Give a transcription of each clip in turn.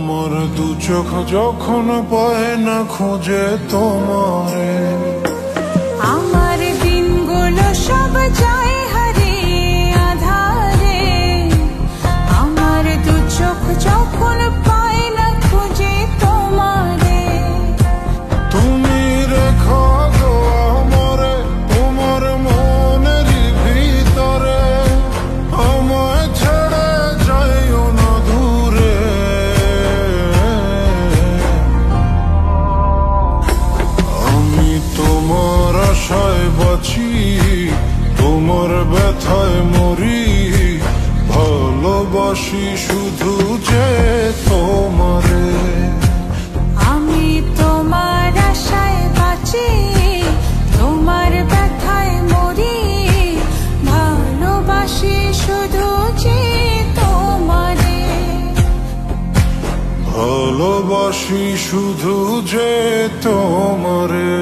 আমার দু চোখ যখন পায় না খুঁজে তোমারে, আমার দিনগুলো সব যায় হারিয়ে আধারে। আমার দু চোখ যখন পায় না খুঁজে তোমারে, তুমি রেখো গো আমারে তোমার মনের ভিতরে, আমায় ছেড়ে যাইও না দূরে। আমি তোমার আশায় বাঁচি, তোমার ব্যথায় মরি, ভালোবাসি শুধু যে তোমারে। আমি তোমার আশায় বাঁচি, তোমার ব্যথায় মরি, ভালোবাসি শুধু যে তোমারে। ভালোবাসি শুধু যে তোমারে।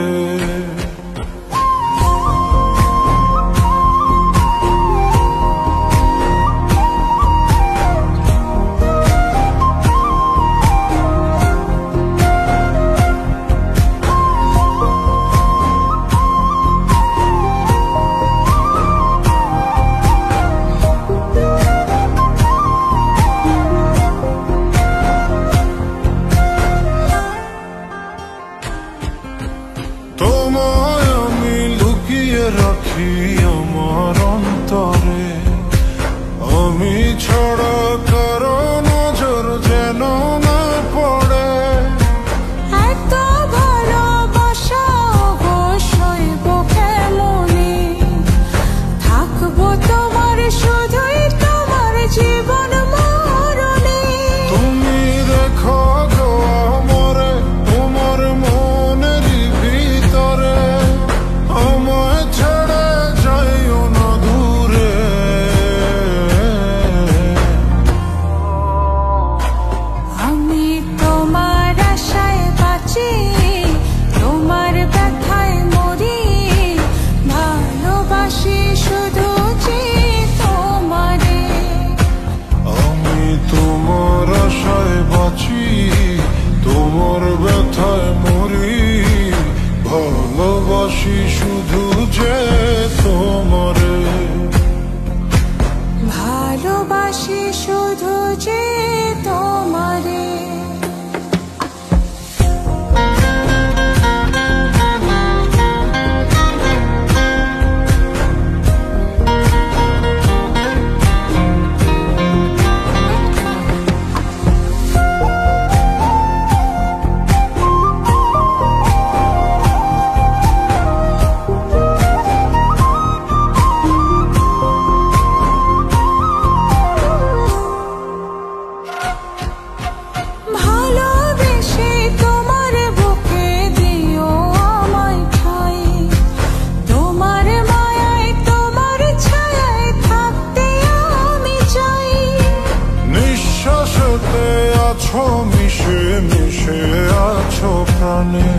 তোমায় আমি লুকিয়ে রাখি আমার অন্তরে, আমি ছাড়া কারো নজর যেন না পড়ে। এত ভালোবাসা অবশ্যই বুকে মনে, থাকবো তোমার শুধুই তোমার জীবন মরণে। তুমি রেখো গো আমারে তোমার মনের ভিতরে, আমায় ছেড়ে যাইও না দূরে। আমি তোমার আশায় বাঁচি, তোমার ব্যথায় মরি, ভালোবাসি শুধু যে তোমারে। আমি তোমার আশায় বাঁচি, তোমার ব্যথায় মরি, ভালোবাসি শুধু যে তোমারে। ভালোবাসি শুধু যে তোমারে। ভালোবেসে তোমার বুকে দিও আমায় ঠাই, তোমার মায়ায় তোমার ছায়ায় থাকতে আমি চাই। নিঃশ্বাসতে আছো মিশে মিশে আছো প্রাণে,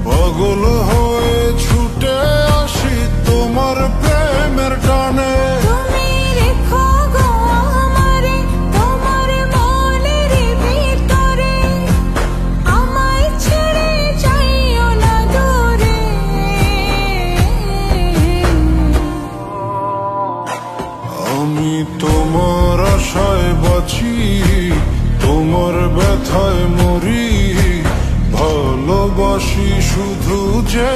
পাগল হয়ে ছুটে আসি তোমার প্রেমের টানে। তুমি রেখো গো আমারে তোমার মনের ভিতরে, আমায় ছেড়ে যাইও না দূরে। আমি তোমার আশায় বাঁচি, তোমার ব্যথায় মরি, ভালোবাসি শুধু যে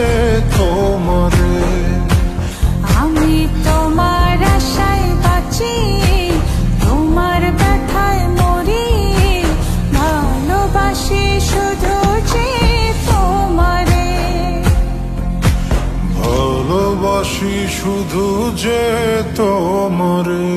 তোমারে। আমি তোমার আশায় বাঁচি, তোমার ব্যথায় মরি, ভালোবাসি শুধু যে তোমারে। ভালোবাসি শুধু যে তোমারে।